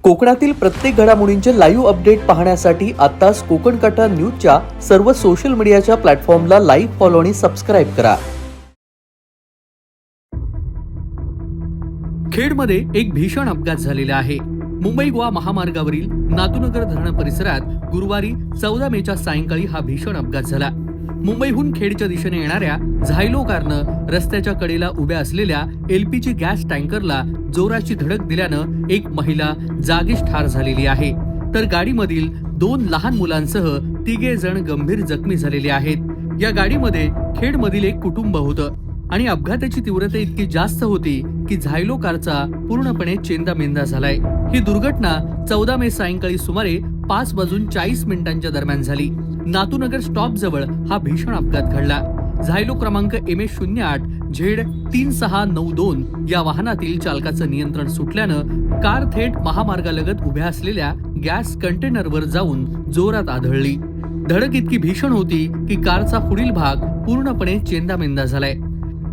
कोकणातील प्रत्येक घडामोडींचे लाईव्ह अपडेट पाहण्यासाठी आताच कोकण कटा न्यूजच्या सर्व सोशल मीडियाच्या प्लॅटफॉर्मला लाईक, फॉलो आणि सबस्क्राईब करा. खेडमध्ये एक भीषण अपघात झालेला आहे. मुंबई गोवा महामार्गावरील नातूनगर धरण परिसरात गुरुवारी 14 मेच्या सायंकाळी हा भीषण अपघात झाला. मुंबईहून खेडच्या दिशेने येणाऱ्या झायलो कारनं रस्त्याच्या कडेला उभ्या असलेल्या एलपीजी गॅस टँकरला जोराची धडक दिल्यानं एक महिला जागीच ठार झालेली आहे, तर गाडीमधील 2 लहान मुलांसह 3 जण गंभीर जखमी झालेले आहेत. या गाडीमध्ये खेडमधील एक कुटुंब होतं आणि अपघाताची तीव्रता इतकी जास्त होती की झायलो कारचा पूर्णपणे चेंदामेंदा झालाय. ही दुर्घटना 14 मे सायंकाळी सुमारे 5:40 दरम्यान झाली. नातूनगर स्टॉप जवळ हा भीषण अपघात घडला. झायलो क्रमांक MH08Z3692 या वाहनातील चालकाचं नियंत्रण सुटल्यानं कार थेट महामार्गालगत उभ्या असलेल्या गॅस कंटेनरवर जाऊन जोरात आदळली. धडक इतकी भीषण होती की कारचा पुढील भाग पूर्णपणे चेंदामेंदा झालाय.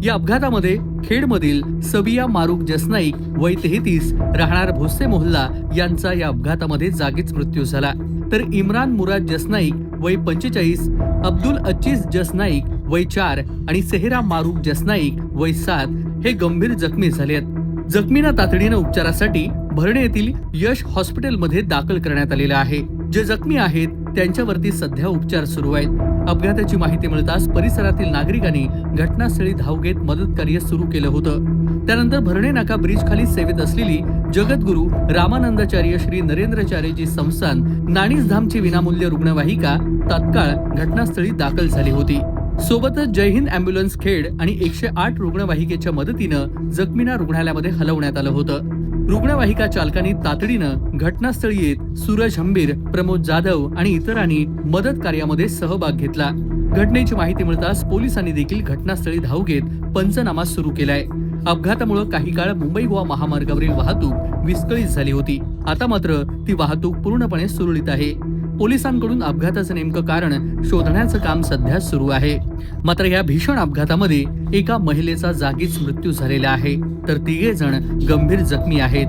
या अपघातामध्ये खेडमधील सबिया मारुक जसनाईक वय 33 राहणार भोसे मोहल्ला यांचा या अपघातामध्ये जागीच मृत्यू झाला, तर इम्रान मुराद जसनाईक वय 45, अब्दुल अच्चीज जसनाईक वय 4 आणि सेहरा मारुक जसनाईक वय 7 हे गंभीर जखमी झाले आहेत. जखमींना तातडीनं उपचारासाठी भरणे येथील यश हॉस्पिटलमध्ये दाखल करण्यात आलेलं आहे. जे जखमी आहेत त्यांच्यावरती सध्या उपचार सुरू आहेत. अपघाताची माहिती मिळताच परिसरातील नागरिकांनी घटनास्थळी धाव घेत मदत कार्य सुरू केलं होतं. त्यानंतर भरणे नाका ब्रिज खाली सेवेत असलेली जगद्गुरु रामानंदाचार्य श्री नरेंद्रचार्यजी संस्थान नाणीसधामची विनामूल्य रुग्णवाहिका तात्काळ घटनास्थळी दाखल झाली होती. सोबतच जय हिंद अँब्युलन्स खेड आणि 108 रुग्णवाहिकेच्या मदतीनं जखमींना रुग्णालयामध्ये हलवण्यात आलं होतं. रुग्णवाहिका चालकांनी तातडीनं घटनास्थळी येत सूरज हंबीर, प्रमोद जाधव आणि इतरांनी मदत कार्यामध्ये सहभाग घेतला. घटनेची माहिती मिळताच पोलिसांनी देखील घटनास्थळी धाव घेत पंचनामा सुरू केलाय. अपघातामुळे काही काळ मुंबई गोवा महामार्गावरील वाहतूक विस्कळीत झाली होती. आता मात्र ती वाहतूक पूर्णपणे सुरळीत आहे. पोलिसांकडून अपघाताचं नेमकं कारण शोधण्याचं काम सध्या सुरू आहे. मात्र या भीषण अपघातामध्ये एका महिलेचा जागीच मृत्यू झालेला आहे, तर 3 जण गंभीर जखमी आहेत.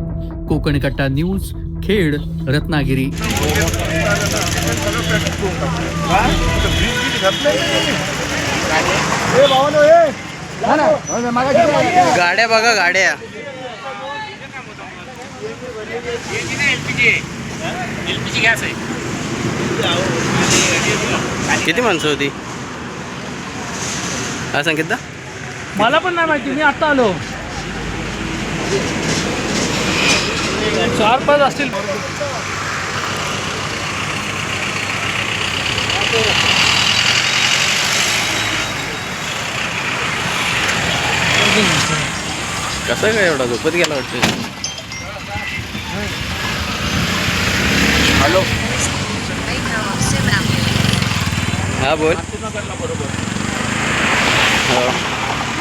कोकण कट्टा न्यूज, खेड, रत्नागिरी. गाड्या बघा, गाड्या एलपीजी गॅस आहे. किती माणसं होती हा सांगितलं? मला पण नाही माहिती, मी आता आलो. 4-5 असतील. कसं काय एवढा झोपत गेला वाटतं? हॅलो, हा बोल.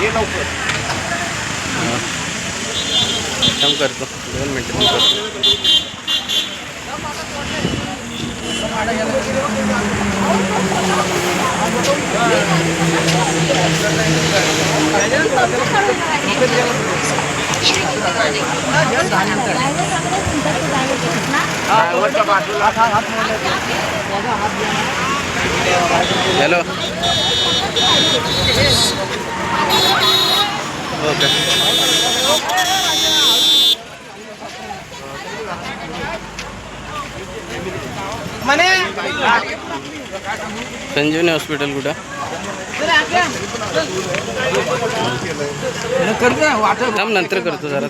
ये लवकर. काम करतो, 2 मिनिटं काम करतो. Hello, okay. संजीवनी हॉस्पिटल कुठं? थांब, नंतर करतो जरा.